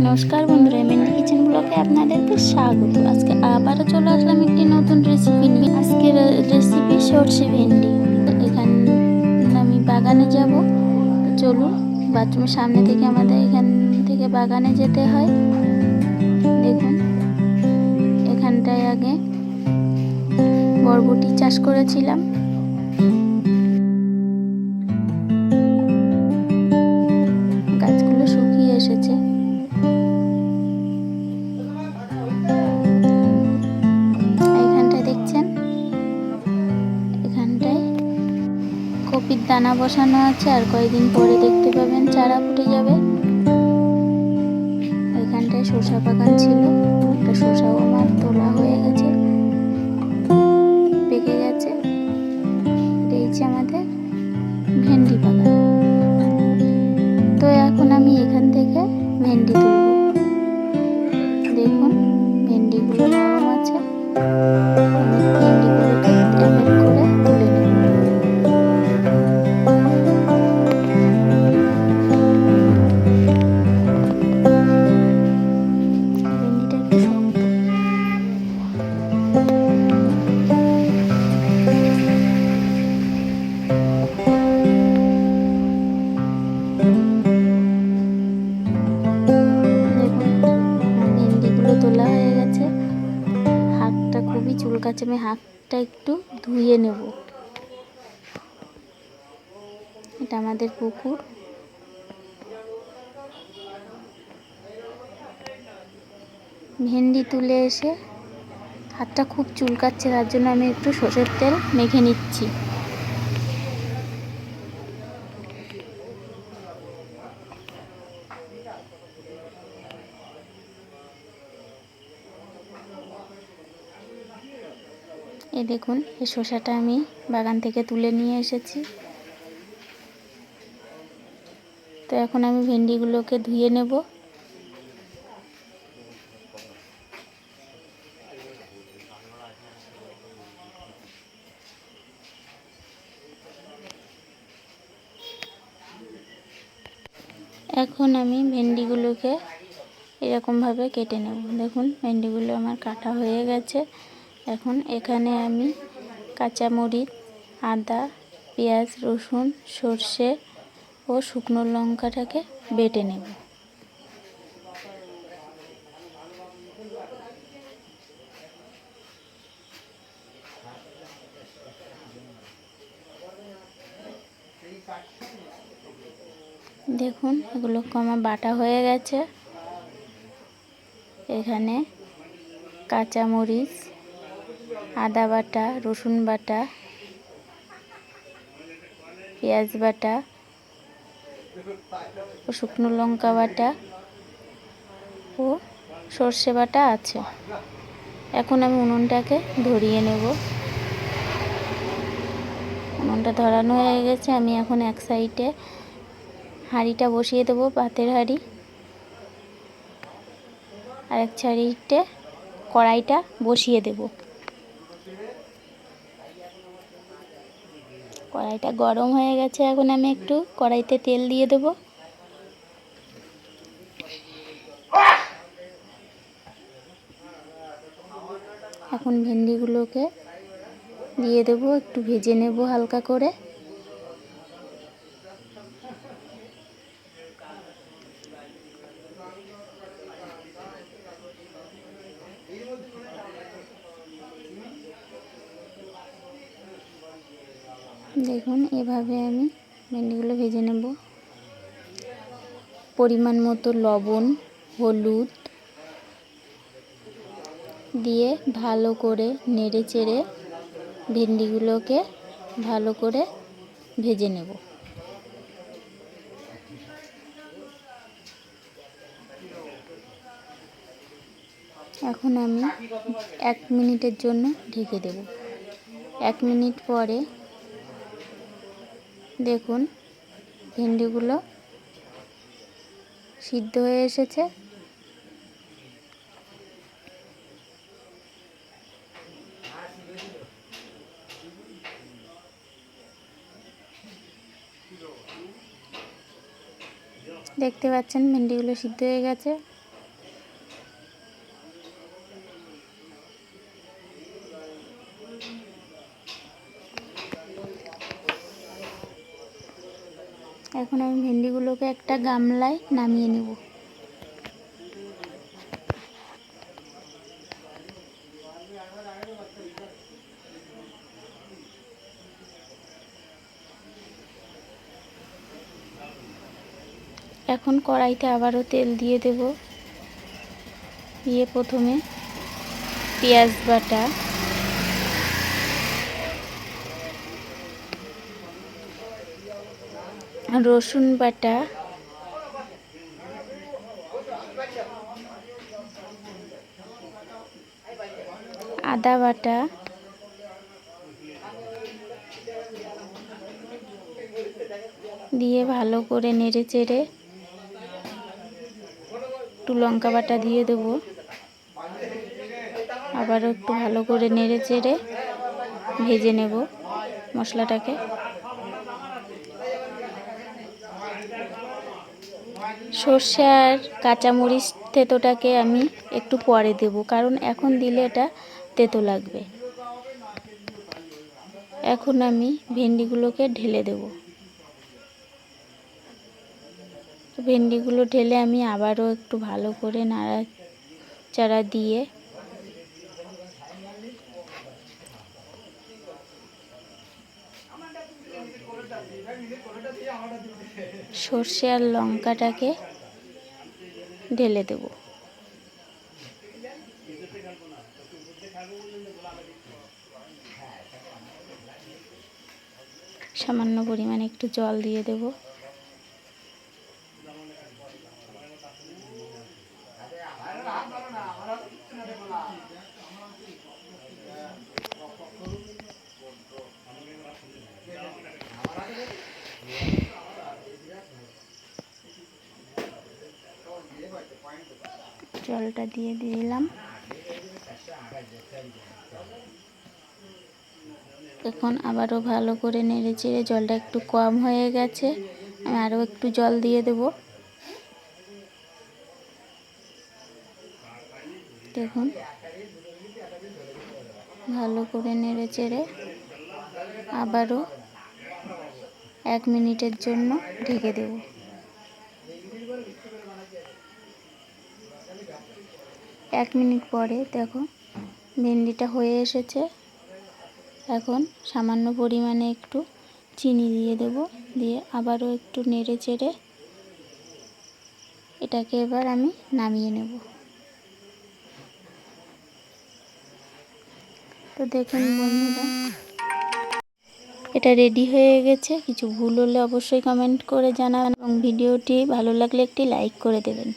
নমস্কার বন্ধুরা, মেহেন্দি কিচেন ব্লগে আপনাদেরকে স্বাগত। আজকে আবারও চলে আসলাম একটি নতুন রেসিপি নিয়ে। আজকের রেসিপি সরষে ভেন্ডি। এখানে আমি বাগানে যাব, চলুন। বাথরুমের সামনে থেকে আমাদের এখান থেকে বাগানে যেতে হয়। দেখুন, এখানটায় আগে বরবটি চাষ করেছিলাম। গাছগুলো শুকিয়ে এসেছে। কপির দানা বসানো আছে, আর কয়েকদিন পরে দেখতে পাবেন চারা ফুটে যাবে। এখানটায় শসা বাগান ছিল, একটা শসাও আমার তোলা হয়ে গেছে, পেকে গেছে। রয়েছে আমাদের ভেন্ডি বাগান। তো এখন আমি এখান থেকে ভেন্ডি তুলব। দেখুন, ভেন্ডিগুলো নরম আছে। আমি ভেন্ডিগুলোকে এক এক করে তুলে নেব। তোলা হয়ে গেছে। হাতটা খুবই চুলকাচ্ছে, আমি হাতটা একটু ধুয়ে নেব। এটা আমাদের পুকুর। ভেন্ডি তুলে এসে হাতটা খুব চুলকাচ্ছে, তার জন্য আমি একটু সরষের তেল মেখে নিচ্ছি। এই দেখুন, এই শসাটা আমি বাগান থেকে তুলে নিয়ে এসেছি। তো এখন আমি ভেন্ডিগুলোকে ধুয়ে নেব। এখন আমি ভেন্ডিগুলোকে এরকমভাবে কেটে নেব। দেখুন, ভেন্ডিগুলো আমার কাটা হয়ে গেছে। এখন এখানে আমি কাঁচামরিচ, আদা, পেঁয়াজ, রসুন, সর্ষে ও শুকনো লঙ্কাটাকে বেটে নেব। দেখুন, এগুলো আমার বাটা হয়ে গেছে। এখানে কাঁচামরিচ, আদা বাটা, রসুন বাটা, পেঁয়াজ বাটা ও শুকনো লঙ্কা বাটা ও সর্ষে বাটা আছে। এখন আমি উনুনটাকে ধরিয়ে নেব। উনুনটা ধরানো হয়ে গেছে। আমি এখন এক সাইডে হাঁড়িটা বসিয়ে দেবো, ভাতের হাঁড়ি। আর এক সাইডে কড়াইটা বসিয়ে দেব। কড়াইটা গরম হয়ে গেছে। এখন আমি একটু কড়াইতে তেল দিয়ে দেব। এখন ভেন্ডিগুলোকে দিয়ে দেব, একটু ভেজে নেব হালকা করে। দেখুন, এভাবে আমি ভেন্ডিগুলো ভেজে নেব। পরিমাণ মতো লবণ, হলুদ দিয়ে ভালো করে নেড়ে চেড়ে ভেন্ডিগুলোকে ভালো করে ভেজে নেব। এখন আমি 1 মিনিটের জন্য ঢেকে দেব। 1 মিনিট পরে দেখুন, ভেন্ডিগুলো সিদ্ধ হয়ে এসেছে। দেখতে পাচ্ছেন ভেন্ডিগুলো সিদ্ধ হয়ে গেছে। এখন আমি ভেন্ডিগুলোকে একটা গামলায় নামিয়ে নেব। এখন কড়াইতে আবারও তেল দিয়ে দেব। দিয়ে প্রথমে পেঁয়াজ বাটা, রসুন বাটা, আদা বাটা, দিয়ে ভালো করে নেড়ে চেড়ে একটু লঙ্কা বাটা দিয়ে দেব। আবারও একটু ভালো করে নেড়ে চেড়ে ভেজে নেব মশলাটাকে। সর্ষে আর কাঁচামরিচ তেঁতোটাকে আমি একটু পরে দেব, কারণ এখন দিলে এটা তেঁতো লাগবে। এখন আমি ভেন্ডিগুলোকে ঢেলে দেব। ভেন্ডিগুলো ঢেলে আমি আবারও একটু ভালো করে নাড়াচাড়া দিয়ে সর্ষে আর লঙ্কাটাকে ঢেলে দেব। সামান্য পরিমাণে একটু জল দিয়ে দেব। জলটা দিয়ে দিলাম। এখন আবারও ভালো করে নেড়ে চেড়ে, জলটা একটু কম হয়ে গেছে, আমি আরও একটু জল দিয়ে দেব। দেখুন ভালো করে নেড়ে চেড়ে আবারও 1 মিনিটের জন্য ঢেকে দেব। 1 মিনিট পরে দেখো ভেন্ডিটা হয়ে এসেছে। এখন সামান্য পরিমাণে একটু চিনি দিয়ে দেব। দিয়ে আবারও একটু নেড়ে চেড়ে এটাকে এবার আমি নামিয়ে নেব। তো দেখুন বন্ধুরা, এটা রেডি হয়ে গেছে। কিছু ভুল হলে অবশ্যই কমেন্ট করে জানাবেন এবং ভিডিওটি ভালো লাগলে একটি লাইক করে দেবেন।